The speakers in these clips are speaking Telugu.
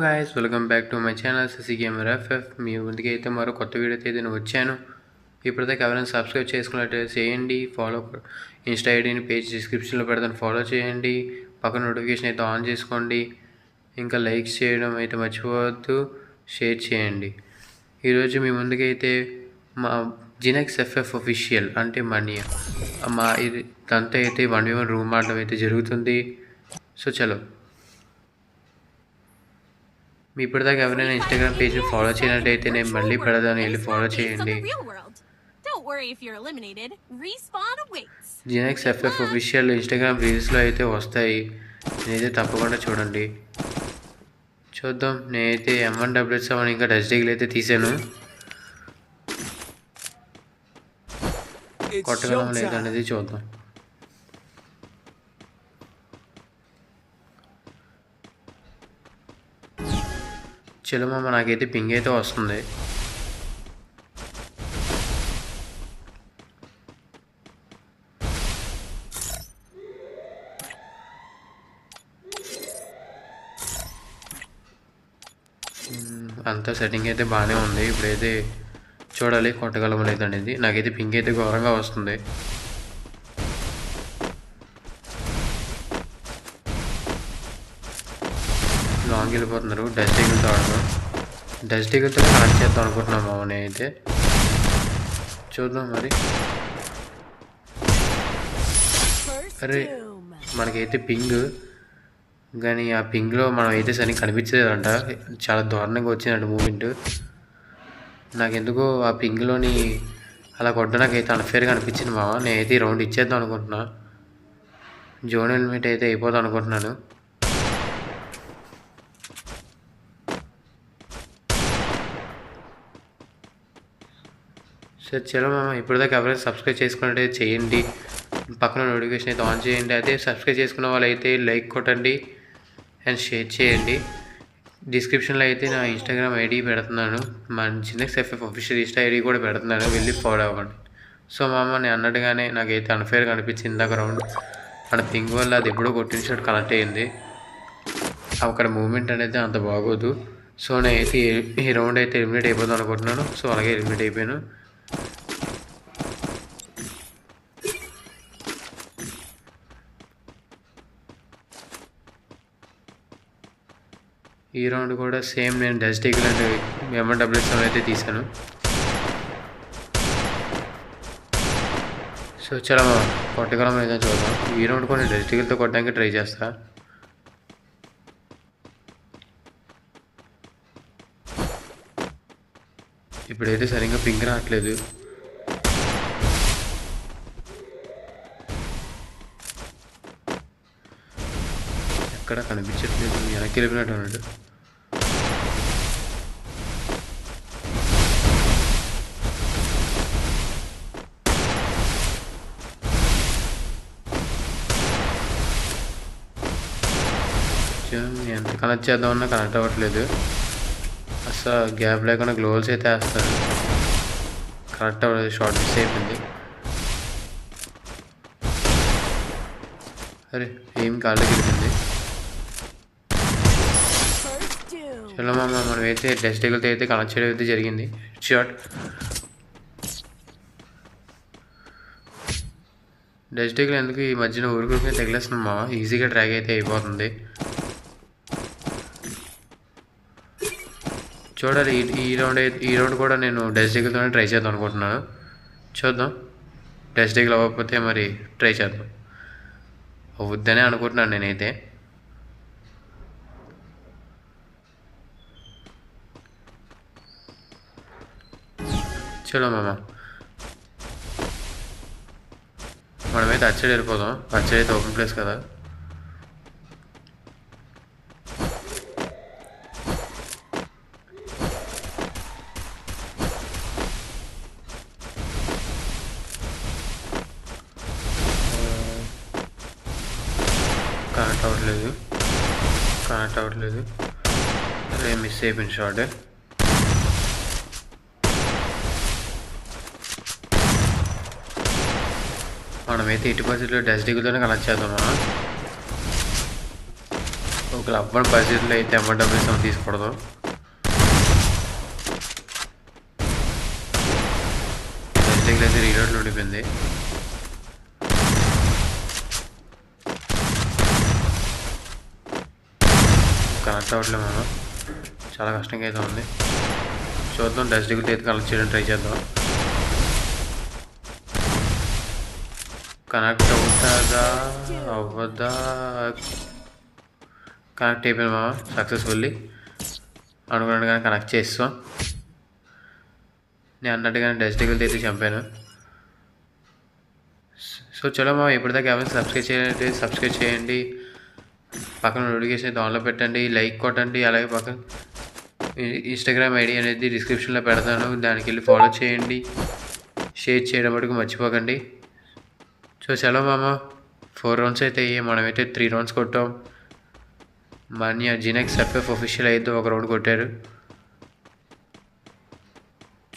Guys, welcome back to my channel CC gamer FF. మీ ముందుకి అయితే మరో కొత్త వీడియోతో అయితే నేను వచ్చాను. ఇప్పటిదాకా ఎవరైనా సబ్స్క్రైబ్ చేసుకున్నట్లయితే చేయండి. ఫాలో ఇన్స్టా ఐడిని పేజ్ డిస్క్రిప్షన్లో పెడతాను, ఫాలో చేయండి. పక్కన నోటిఫికేషన్ అయితే ఆన్ చేసుకోండి. ఇంకా లైక్స్ చేయడం అయితే మర్చిపోవద్దు, షేర్ చేయండి. ఈరోజు మీ ముందుకైతే మా జినెక్స్ ఎఫ్ఎఫ్ అఫీషియల్ అంటే మనీ మా ఇది దాంతో అయితే 1v1 రూమ్ ఆడడం అయితే జరుగుతుంది. సో చలో, మీ ఇప్పటిదాకా ఎవరైనా ఇన్స్టాగ్రామ్ పేజ్ని ఫాలో చేయనట్టయితే నేను మళ్ళీ పెడదాను, వెళ్ళి ఫాలో చేయండి. జినెక్స్ ఎఫ్ఎఫ్ అఫీషియల్ ఇన్స్టాగ్రామ్ రీల్స్లో అయితే వస్తాయి, నేనైతే తప్పకుండా చూడండి. చూద్దాం. నేనైతే M1W7 ఇంకా డస్ట్ డీగిల్ అయితే తీసాను. కొట్టగలం లేదనేది చూద్దాం. చలమమ్మ, నాకైతే పింగ్ అయితే వస్తుంది. అంతా సెట్టింగ్ అయితే బాగానే ఉంది. ఇప్పుడైతే చూడాలి కొట్టగలం లేదనేది. నాకైతే పింగ్ అయితే ఘోరంగా వస్తుంది. లాంగ్ వెళ్ళిపోతున్నారు. డస్ట్ డీగిల్తో ఆడదాం. డస్ట్ డీగిల్తో కనెక్ట్ చేద్దాం అనుకుంటున్నాము నేనైతే. చూద్దాం మరి. అరే, మనకైతే పింగ్, కానీ ఆ పింగ్లో మనం అయితే సరిగ్గా కనిపించలేదంట. చాలా దారుణంగా వచ్చిందంట మూమెంట్. నాకెందుకో ఆ పింగ్లోని అలా కొట్ట నాకైతే అన్ఫేర్గా అనిపించింది మామ. నేనైతే ఈ రౌండ్ ఇచ్చేద్దాం అనుకుంటున్నా. జోన్ హెల్మెట్ అయితే అయిపోదాం అనుకుంటున్నాను. సరే చలో మామ, ఇప్పటిదాకా ఎవరైనా సబ్స్క్రైబ్ చేసుకున్నట్టు చేయండి. పక్కన నోటిఫికేషన్ అయితే ఆన్ చేయండి. అదే సబ్స్క్రైబ్ చేసుకున్న వాళ్ళు అయితే లైక్ కొట్టండి అండ్ షేర్ చేయండి. డిస్క్రిప్షన్లో అయితే నా ఇన్స్టాగ్రామ్ ఐడి పెడుతున్నాను, మా జినెక్స్ ఎఫ్ఎఫ్ అఫీషియల్ ఇన్స్టా ఐడి కూడా పెడుతున్నాను, వెళ్ళి ఫాలో అవ్వండి. సో మామ, నేను అన్నట్టుగానే నాకైతే అన్ఫేర్గా అనిపించింది ఇందాక రౌండ్. మన పింగ్ వల్ల అది ఎప్పుడో కొట్టిన షాట్ కనెక్ట్ అయ్యింది. అక్కడ మూమెంట్ అనేది అంత బాగోదు. సో నేనైతే ఈ రౌండ్ అయితే ఎలిమినేట్ అయిపోదాం అనుకుంటున్నాను. సో అలాగే ఎలిమినేట్ అయిపోయాను. ఈ రౌండ్ కూడా సేమ్ నేను డస్ట్ డీగిల్ అండ్ M1W7 అయితే తీసాను. సో చాలా కొట్టగలం ఏదైనా చూద్దాం. ఈ రౌండ్ కూడా డస్ట్ డీగిల్తో కొట్టడానికి ట్రై చేస్తా. ఇప్పుడైతే సరిగ్గా పింగ్ రావట్లేదు. ఎక్కడ కనిపించట్లేదు, వెనక్కి వెళ్ళిపోయినట్టు అన్నాడు. ఎంత కనెక్ట్ చేద్దామన్నా కనెక్ట్ అవ్వట్లేదు. అసలు గ్యాప్ లేకుండా గ్లోవ్స్ అయితే వేస్తాను, కనెక్ట్ అవ్వలేదు. షార్ట్ మిస్ అయిపోయింది. అరే, ఏం కాళ్ళకి వెళ్ళింది. చలో మామ, మనమైతే డస్ట్ డీగిల్తో అయితే కనెక్ట్ చేయడం అయితే జరిగింది. షార్ట్ డస్ట్ డీగిల్ ఎందుకు ఈ మధ్యన ఊరికే తగిలేస్తున్నాం మామ. ఈజీగా ట్రాక్ అయితే అయిపోతుంది. చూడాలి. ఈ రౌండ్ కూడా నేను డస్ట్ డీగిల్తోనే ట్రై చేద్దాం అనుకుంటున్నాను. చూద్దాం. డస్ట్ డీగిల్ అవ్వకపోతే మరి ట్రై చేద్దాం. అవుద్దనే అనుకుంటున్నాను నేనైతే. చలో మామ, మనమైతే అచ్చడి వెళ్ళిపోదాం. అచ్చడి అయితే ఓపెన్ ప్లేస్ కదా. కనెక్ట్ అవ్వట్లేదు. అదే మిస్ అయిపోయింది షార్ట్. మనమైతే 80% డస్ట్ డీగిల్తోనే కనెక్ట్ చేద్దాం మనం. ఒకవేళ అవ్వని పరిస్థితుల్లో అయితే MWS తీసుకోకూడదు. డస్టింగ్ అయితే రీలోడ్లో ఉండిపోయింది. కనెక్ట్ అవ్వట్లేదు మనం, చాలా కష్టంగా అయితే ఉంది. చూద్దాం, డస్ట్ డిగ్రీ అయితే కనెక్ట్ చేయడం ట్రై చేద్దాం. కనెక్ట్ అవుతుందా అవ్వదా? కనెక్ట్ అయిపోయింది మామ సక్సెస్ఫుల్లీ. అనుకున్నట్టుగానే కనెక్ట్ చేస్తాం. నేను అన్నట్టుగానే డస్ట్ డిగ్రీ అయితే చంపాను. సో చలో మామ, ఇప్పటిదాకా ఎవరైనా సబ్స్క్రైబ్ చేయండి. పక్కన నోటిఫికేషన్ అయితే ఆన్లో పెట్టండి, లైక్ కొట్టండి. అలాగే పక్కన ఇన్స్టాగ్రామ్ ఐడి అనేది డిస్క్రిప్షన్లో పెడతాను, దానికి వెళ్ళి ఫాలో చేయండి. షేర్ చేయడం మటుకు మర్చిపోకండి. సో చలో మామ, 4 రౌండ్స్ అయితే అయ్యాయి. మనమైతే 3 రౌండ్స్ కొట్టాం. మాన్య జినెక్స్ FF అఫీషియల్ అయితే 1 రౌండ్ కొట్టారు.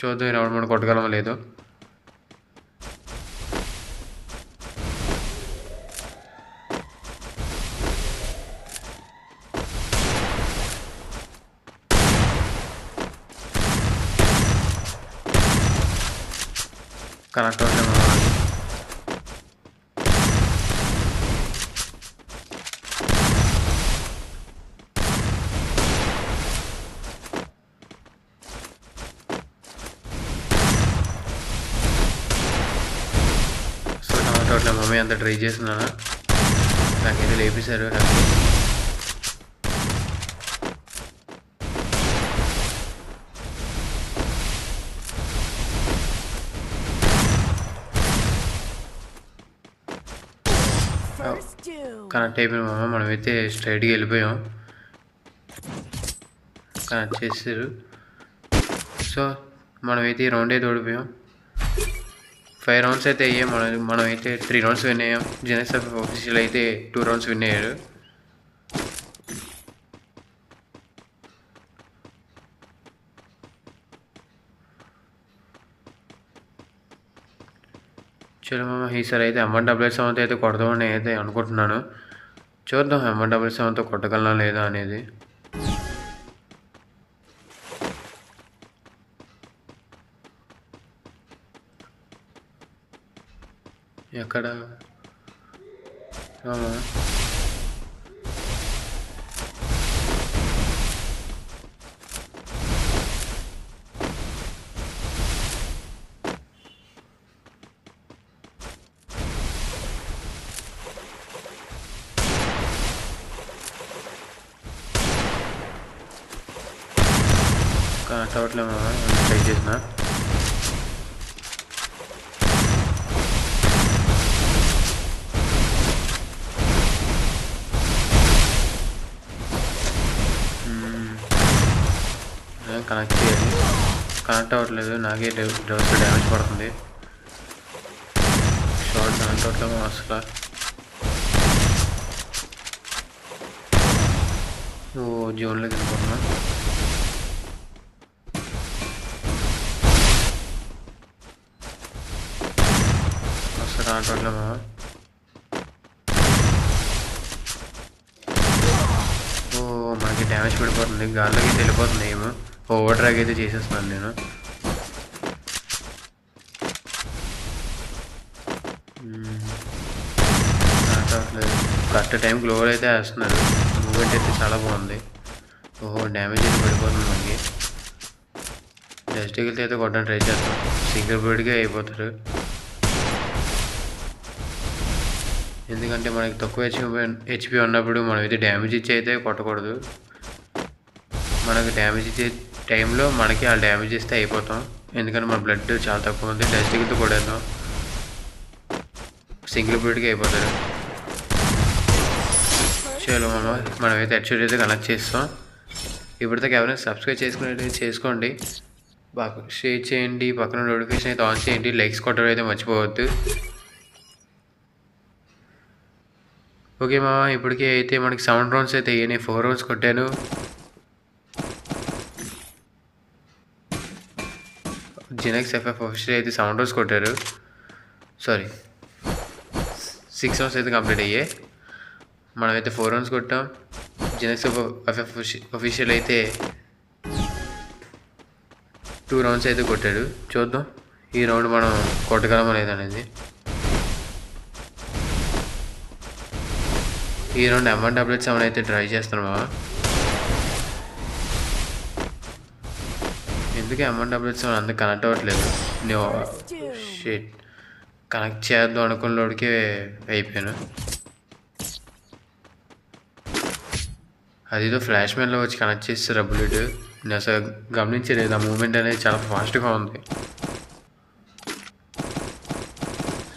చూద్దాం ఈ రౌండ్ మనం కొట్టగలమో లేదో. కనెక్ట్ అవుతాం అట్లా. మమ్మీ అంతా ట్రై చేస్తున్నాను, నాకైతే లేపేశారు. కనెక్ట్ అయిపోయిన మమ్మ, మనమైతే స్ట్రైట్గా వెళ్ళిపోయాం. కనెక్ట్ చేశారు. సో మనమైతే ఈ రౌండ్ అయితే ఓడిపోయాం. 5 రౌండ్స్ అయితే అయ్యాయి. మనమైతే 3 రౌండ్స్ విన్ అయ్యాం. జినెక్స్ FF అఫీషియల్ అయితే 2 రౌండ్స్ విన్ అయ్యారు. చలో మామ, ఈసారి అయితే M1W7 అయితే కొడదామని అయితే అనుకుంటున్నాను. చూద్దాం M1W7 కొట్టగలనా లేదా అనేది. ఎక్కడ కనెక్ట్ అవ్వట్లేదు మామ, ట్రై చేసిన. కనెక్ట్ చేయాలి, కనెక్ట్ అవ్వట్లేదు. నాకే డోస్ డ్యామేజ్ పడుతుంది. షార్ట్ కనెక్ట్ అవ్వట్లేదు అసలు. జోన్లోకి వెళ్ళిపోతున్నా. అసలు కనెక్ట్ అవ్వట్లేదు. మనకి డ్యామేజ్ పడిపోతుంది, గాల్లోకి వెళ్ళిపోతుంది. ఏమో ఓవర్ డ్రాగ్ అయితే చేసేస్తున్నాను నేను. కరెక్ట్ టైం గ్లోవర్ అయితే వేస్తున్నారు. మూమెంట్ అయితే చాలా బాగుంది. డ్యామేజ్ అయితే పడిపోతుంది మనకి. డస్ట్ అయితే కొట్టడానికి ట్రై చేస్తాం. సింగిల్ బర్డ్గా అయిపోతారు, ఎందుకంటే మనకి తక్కువ హెచ్పి ఉన్నప్పుడు మనం అయితే డ్యామేజ్ ఇచ్చి అయితే కొట్టకూడదు. మనకు డ్యామేజ్ ఇచ్చే టైంలో మనకి ఆ డ్యామేజ్ ఇస్తే అయిపోతాం, ఎందుకంటే మన బ్లడ్ చాలా తక్కువ ఉంది. డస్ట్తో కొడేద్దాం, సింగిల్ బర్డ్గా అయిపోతారు. చలో మనమైతే హెడ్షాట్ అయితే కనెక్ట్ చేస్తాం. ఇప్పటిదాకా ఎవరైనా సబ్స్క్రైబ్ చేసుకునేది చేసుకోండి, బాగా షేర్ చేయండి, పక్కన నోటిఫికేషన్ అయితే ఆన్ చేయండి, లైక్స్ కొట్టడం అయితే మర్చిపోవద్దు. ఓకే మామ, ఇప్పటికే అయితే మనకి 7 రౌండ్స్ అయితే అయ్యాయి. 4 రౌండ్స్ కొట్టాను. జినెక్స్ FF అఫీషియల్ అయితే 7 రౌండ్స్ కొట్టారు. సారీ, 6 రౌండ్స్ అయితే కంప్లీట్ అయ్యాయి. మనమైతే 4 రౌండ్స్ కొట్టాం. జినెక్స్ ఎఫ్ఎఫ్ అఫీషియల్ అయితే 2 రౌండ్స్ అయితే కొట్టాడు. చూద్దాం ఈ రౌండ్ మనం కొట్టగలమా లేదనేది. ఈ రౌండ్ M1W7 అయితే ట్రై చేస్తున్నామా. ఎందుకు M1W7 అందుకు కనెక్ట్ అవ్వట్లేదు. షిట్ కనెక్ట్ చేద్దాం అనుకున్నోడికే అయిపోయాను. అదిదో ఫ్లాష్ మ్యాన్లో వచ్చి కనెక్ట్ చేస్తారు బుల్లెట్. నేను అసలు గమనించలేదు. ఆ మూమెంట్ అనేది చాలా ఫాస్ట్గా ఉంది.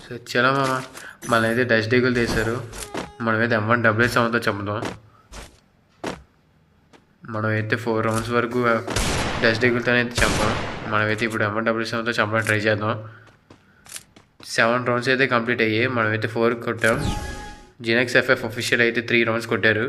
సో చలో మామ, మనైతే డస్ట్ డీగులు తీశారు. మనమైతే M1W7తో చంపుదాం. మనమైతే 4 రౌండ్స్ వరకు డస్ట్ డీగులతోనే అయితే చంపాం. మనమైతే ఇప్పుడు M1W7తో చంపడానికి ట్రై చేద్దాం. 7 రౌండ్స్ అయితే కంప్లీట్ అయ్యాయి. మనమైతే 4 కొట్టాం. జినెక్స్ ఎఫ్ఎఫ్ అఫీషియల్ అయితే 3 రౌండ్స్ కొట్టారు.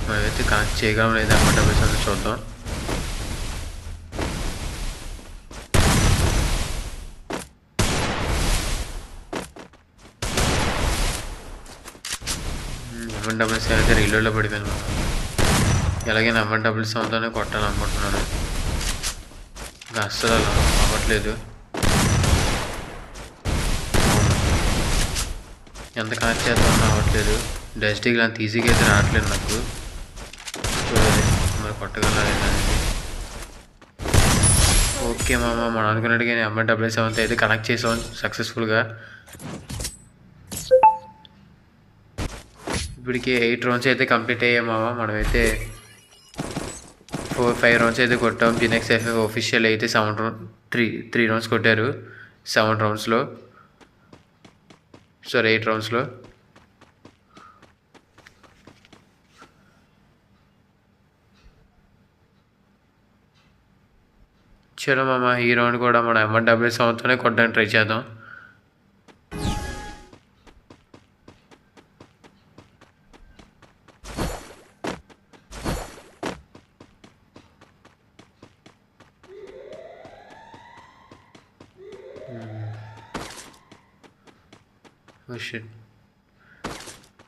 మనమైతే కనెక్ట్ చేయగలం లేదా M1W7 చూద్దాం. M1W7 అయితే రీలోడ్లో పడిపోయాను. ఎలాగైనా M1W7తోనే కొట్టాలనుకుంటున్నాను. ఇంకా అస్సలు అలా అవ్వట్లేదు. ఎంత కనెక్ట్ చేద్దామన్నా అవ్వట్లేదు. డస్ట్ డీగులు అంత ఈజీగా అయితే రావట్లేదు నాకు. చూడాలి మరి కొట్టగలనేది. ఓకే మామ, మనం అనుకున్నట్టుగా M1W7తో అయితే కనెక్ట్ చేసాం సక్సెస్ఫుల్గా. ఇప్పటికి 8 రౌండ్స్ అయితే కంప్లీట్ అయ్యాయి మామ. మనమైతే 4-5 రౌండ్స్ అయితే కొట్టాం. జినెక్స్ ఎఫ్ఎఫ్ అఫీషియల్ అయితే 3 రౌండ్స్ కొట్టారు 7 రౌండ్స్లో. సారీ 8 రౌండ్స్లో. చలో మామ, ఈ రౌండ్ కూడా మనం M1W7తోనే కొట్టడానికి ట్రై చేద్దాం.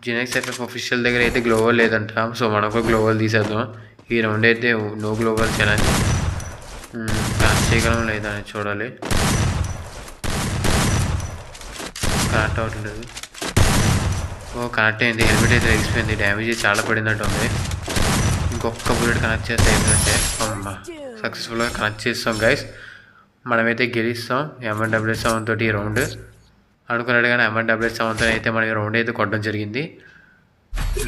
జినెక్స్ ఎఫ్ఎఫ్ అఫీషియల్ దగ్గర అయితే గ్లోవల్ లేదంట. సో మనకు గ్లోవల్ తీసేద్దాం. ఈ రౌండ్ అయితే నో గ్లోవల్ ఛాలెంజ్. కనెక్ట్ చేయగలం లేదా అని చూడాలి. కనెక్ట్ అవ్వట్లేదు. కనెక్ట్ అయింది. హెల్మెట్ అయితే ఎగిసిపోయింది. డ్యామేజ్ చాలా పడినట్టు ఉంది. ఇంకొక బుల్లెట్ కనెక్ట్ చేస్తే అయిపోయినట్టే. అమ్మా, సక్సెస్ఫుల్గా కనెక్ట్ చేస్తాం గైస్. మనమైతే గెలుస్తాం M1W7 తోటి ఈ రౌండ్. అనుకున్నట్టుగానే M1W7తో అయితే మనం ఈ రౌండ్ అయితే కొట్టడం జరిగింది.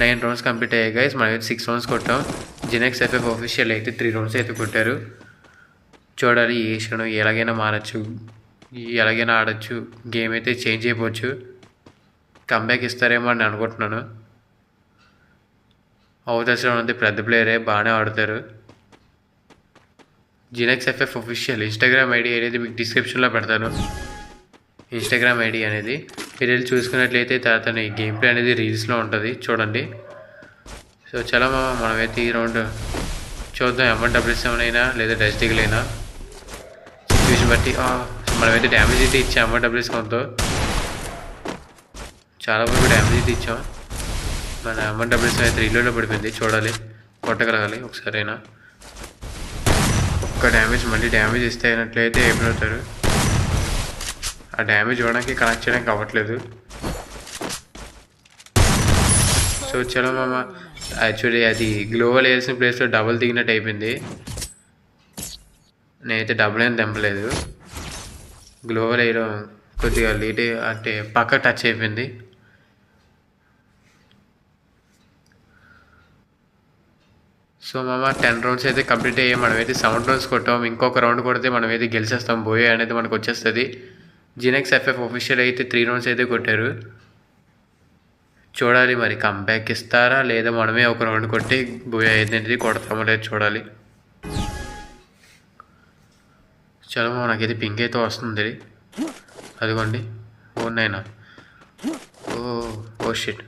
9 రౌండ్స్ కంప్లీట్ అయ్యాయి గైస్. మనమైతే 6 రౌండ్స్ కొట్టాం. జినెక్స్ ఎఫ్ఎఫ్ అఫీషియల్ అయితే 3 రౌండ్స్ అయితే కొట్టారు. చూడాలి ఏ క్షణం ఎలాగైనా మారచ్చు, ఎలాగైనా ఆడచ్చు. గేమ్ అయితే చేంజ్ అయిపోవచ్చు. కంబ్యాక్ ఇస్తారేమో అని అనుకుంటున్నాను. అవకాశం ఉంది, పెద్ద ప్లేయరే, బాగానే ఆడతారు. జినెక్స్ ఎఫ్ఎఫ్ అఫీషియల్ ఇన్స్టాగ్రామ్ ఐడి అనేది మీకు డిస్క్రిప్షన్లో పెడతాను. ఇన్స్టాగ్రామ్ ఐడి అనేది మీరు వెళ్ళి చూసుకున్నట్లయితే తర్వాత ఈ గేమ్ ప్లే అనేది రీల్స్లో ఉంటుంది, చూడండి. సో చాలా మనమైతే ఈ రౌండ్ చూద్దాం. M1W7 అయినా లేదా డస్ట్ డీగుల్ అయినా సిచ్యువేషన్ బట్టి. మనమైతే డ్యామేజ్ అయితే ఇచ్చాం M1W7తో. చాలా వరకు డ్యామేజ్ అయితే ఇచ్చాం. మన M1W7 అయితే రీలోడ్లో పడిపోయింది. చూడాలి కొట్టగలగాలి ఒకసారైనా. ఒక్క డ్యామేజ్ మళ్ళీ డ్యామేజ్ ఇస్తే అయినట్లయితే అయిపోతారు. ఆ డ్యామేజ్ ఇవ్వడానికి కనెక్ట్ చేయడానికి అవ్వట్లేదు. సో చలో మామ, యాక్చువల్లీ అది గ్లోవల్ వేయాల్సిన ప్లేస్లో డబుల్ దిగినట్టు అయిపోయింది. నేనైతే డబుల్ ఏం తెంపలేదు. గ్లోవల్ వేయడం కొద్దిగా లేట్ అంటే పక్క టచ్ అయిపోయింది. సో మామ 10 రౌండ్స్ అయితే కంప్లీట్ అయ్యాయి. మనమైతే 7 రౌండ్స్ కొట్టాం. ఇంకొక రౌండ్ కొడితే మనమైతే గెలిచేస్తాం. బోయే అనేది మనకు వచ్చేస్తుంది. జినెక్స్ ఎఫ్ఎఫ్ అఫీషియల్ అయితే 3 రౌండ్స్ అయితే కొట్టారు. చూడాలి మరి కంబ్యాక్ ఇస్తారా లేదా మనమే ఒక రౌండ్ కొట్టి బోయా అనేది కొడతామో లేదు చూడాలి. చలో నాకైతే పింక్ అయితే వస్తుంది. అదిగోండి. ఓనైనా ఓ షిట్,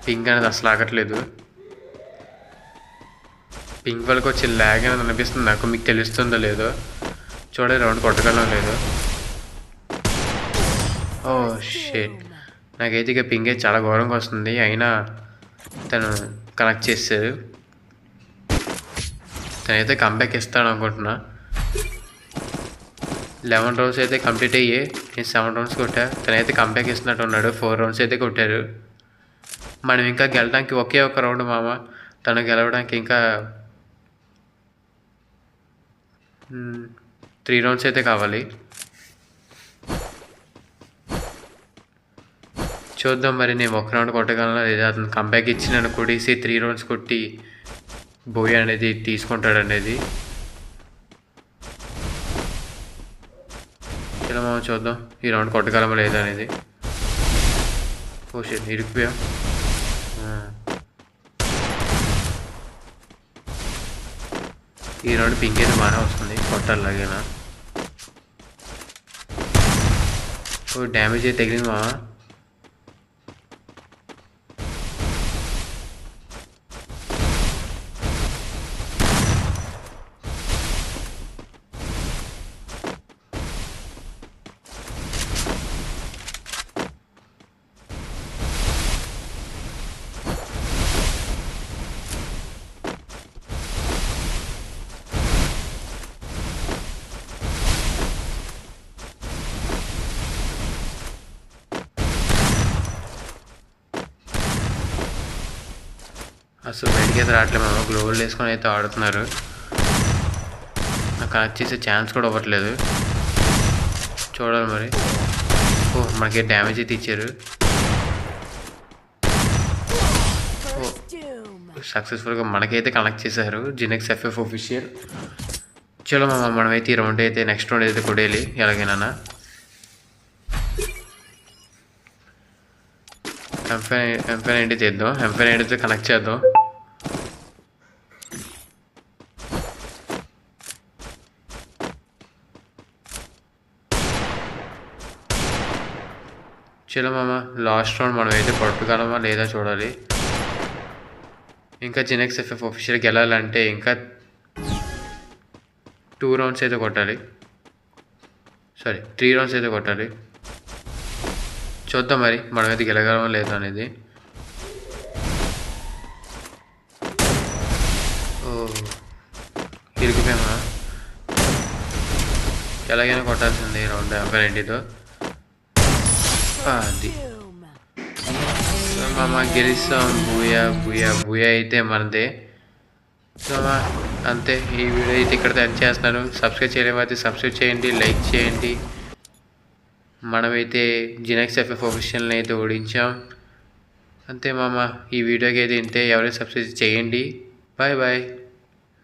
పింక్ అనేది అసలు ఆగట్లేదు. పింక్ వాళ్ళకి వచ్చి ల్యాగ్ అని అనిపిస్తుంది నాకు. మీకు తెలుస్తుందో లేదో చూడండి, రౌండ్ కొట్టగలం లేదు. ఓ షేట్, నాకైతే ఇక పింక్ అయితే చాలా ఘోరంగా వస్తుంది. అయినా తను కనెక్ట్ చేశారు. తనైతే కంబ్యాక్ ఇస్తాడు అనుకుంటున్నా. 11 రౌండ్స్ అయితే కంప్లీట్ అయ్యి నేను 7 రౌండ్స్ కొట్టా. తనైతే కంబ్యాక్ ఇస్తున్నట్టు ఉన్నాడు. 4 రౌండ్స్ అయితే కొట్టారు. మనం ఇంకా గెలడానికి ఒకే ఒక రౌండ్ మామ. తను గెలవడానికి ఇంకా 3 రౌండ్స్ అయితే కావాలి. చూద్దాం మరి నేను ఒక రౌండ్ కొట్టగలనా లేదా. అతను కంబ్యాక్ ఇచ్చి నన్ను కొట్టేసి 3 రౌండ్స్ కొట్టి బోయ్ అనేది తీసుకుంటాడు అనేది. ఇలా మనం చూద్దాం ఈ రౌండ్ కొట్టగలమా లేదా అనేది. ఓ షిట్, ఇరికిపోయాం. ఈ రౌండ్ పింక్ అయితే బాగానే వస్తుంది, కొట్టాలాగేనా. ఓ డ్యామేజ్ అయితే తగిలింది మా. అసలు బయటికి అయితే రావట్లేదు మేము. గ్లోబల్ వేసుకొని అయితే ఆడుతున్నారు. నాకు కనెక్ట్ చేసే ఛాన్స్ కూడా ఇవ్వట్లేదు. చూడాలి మరి. ఓ మనకి డ్యామేజ్ అయితే ఇచ్చారు. ఓ సక్సెస్ఫుల్గా మనకైతే కనెక్ట్ చేశారు జినెక్స్ FF ఆఫీషియల్. చలో మనమైతే ఈ రౌండ్ అయితే నెక్స్ట్ రౌండ్ అయితే కొడేయాలి ఎలాగైనా. M590 తెద్దాం. M590 కనెక్ట్ చేద్దాం. చలో మామ, లాస్ట్ రౌండ్ మనం అయితే కొట్టగలమా లేదా చూడాలి. ఇంకా జినెక్స్ FF ఆఫీషియల్కి వెళ్ళాలంటే ఇంకా 2 రౌండ్స్ అయితే కొట్టాలి. సారీ 3 రౌండ్స్ అయితే కొట్టాలి. చూద్దాం మరి మనమైతే గెలగలమా లేదా అనేది. ఓ ఇరికిపోయామా. ఎలాగైనా కొట్టాల్సింది రౌండ్ M590తో. అది మామ గెలుస్తాం. బూయా బూయా బూయా అయితే మనదే. సో అంతే, ఈ వీడియో అయితే ఇక్కడ ఎండ్ చేస్తున్నాను. సబ్స్క్రైబ్ చేయలేమైతే సబ్స్క్రైబ్ చేయండి, లైక్ చేయండి. మనమైతే జినెక్స్ FF ఆఫీషియల్ని అయితే ఓడించాం. అంతే మామ, ఈ వీడియోకి అయితే ఇంతే. ఎవరైనా సబ్స్క్రైబ్ చేయండి. Bye bye.